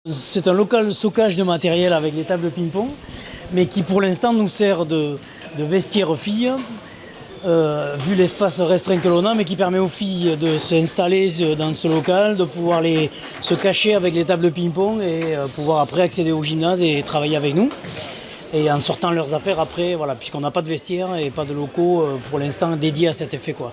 C'est un local stockage de matériel avec des tables de ping-pong, mais qui pour l'instant nous sert de vestiaire filles, vu l'espace restreint que l'on a, mais qui permet aux filles de s'installer dans ce local, de pouvoir se cacher avec les tables de ping-pong et pouvoir après accéder au gymnase et travailler avec nous. Et en sortant leurs affaires après, voilà, puisqu'on n'a pas de vestiaire et pas de locaux pour l'instant dédiés à cet effet, quoi.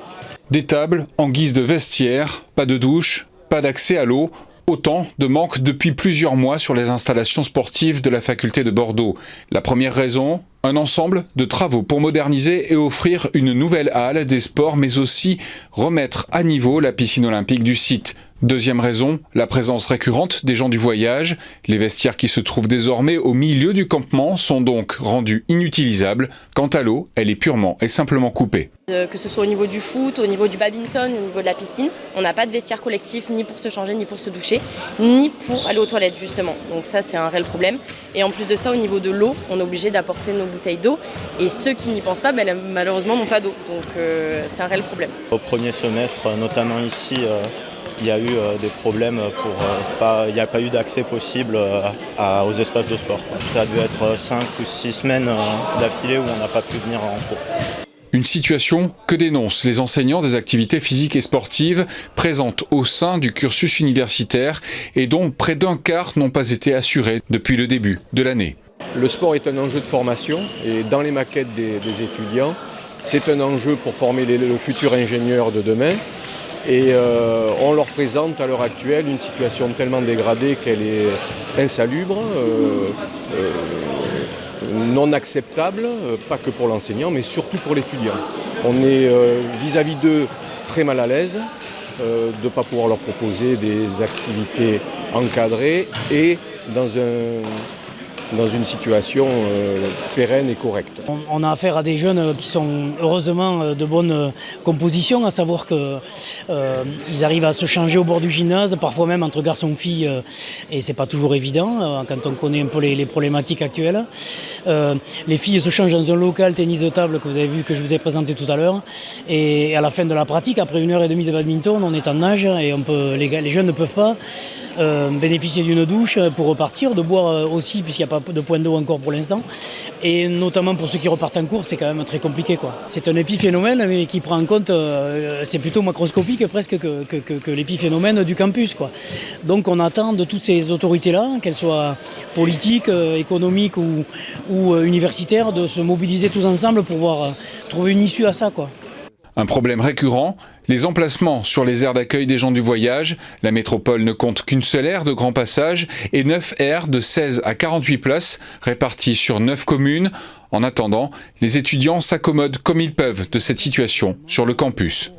Des tables en guise de vestiaire, pas de douche, pas d'accès à l'eau. Autant de manque depuis plusieurs mois sur les installations sportives de la faculté de Bordeaux. La première raison, un ensemble de travaux pour moderniser et offrir une nouvelle halle des sports, mais aussi remettre à niveau la piscine olympique du site. Deuxième raison, la présence récurrente des gens du voyage. Les vestiaires qui se trouvent désormais au milieu du campement sont donc rendus inutilisables. Quant à l'eau, elle est purement et simplement coupée. Que ce soit au niveau du foot, au niveau du badminton, au niveau de la piscine, on n'a pas de vestiaire collectif ni pour se changer, ni pour se doucher, ni pour aller aux toilettes justement. Donc ça c'est un réel problème. Et en plus de ça, au niveau de l'eau, on est obligé d'apporter nos bouteilles d'eau. Et ceux qui n'y pensent pas, malheureusement n'ont pas d'eau. Donc c'est un réel problème. Au premier semestre, notamment ici, il y a eu des problèmes il n'y a pas eu d'accès possible aux espaces de sport. Ça a dû être 5 ou 6 semaines d'affilée où on n'a pas pu venir en cours. Une situation que dénoncent les enseignants des activités physiques et sportives présentes au sein du cursus universitaire et dont près d'un quart n'ont pas été assurés depuis le début de l'année. Le sport est un enjeu de formation et dans les maquettes des étudiants, c'est un enjeu pour former le futur ingénieur de demain. Et on leur présente à l'heure actuelle une situation tellement dégradée qu'elle est insalubre, non acceptable, pas que pour l'enseignant, mais surtout pour l'étudiant. On est vis-à-vis d'eux très mal à l'aise de ne pas pouvoir leur proposer des activités encadrées et dans une situation pérenne et correcte. On a affaire à des jeunes qui sont heureusement de bonne composition, à savoir qu'ils arrivent à se changer au bord du gymnase, parfois même entre garçons et filles, et c'est pas toujours évident quand on connaît un peu les problématiques actuelles. Les filles se changent dans un local tennis de table que vous avez vu, que je vous ai présenté tout à l'heure, et à la fin de la pratique, après 1h30 de badminton, on est en nage et les jeunes ne peuvent pas bénéficier d'une douche pour repartir, de boire aussi puisqu'il n'y a pas de point d'eau encore pour l'instant, et notamment pour ceux qui repartent en cours, c'est quand même très compliqué, quoi. C'est un épiphénomène mais qui prend en compte, c'est plutôt macroscopique presque que l'épiphénomène du campus, quoi. Donc on attend de toutes ces autorités-là, qu'elles soient politiques, économiques ou universitaires, de se mobiliser tous ensemble pour pouvoir trouver une issue à ça, quoi. Un problème récurrent, les emplacements sur les aires d'accueil des gens du voyage. La métropole ne compte qu'une seule aire de grand passage et 9 aires de 16 à 48 places réparties sur 9 communes. En attendant, les étudiants s'accommodent comme ils peuvent de cette situation sur le campus.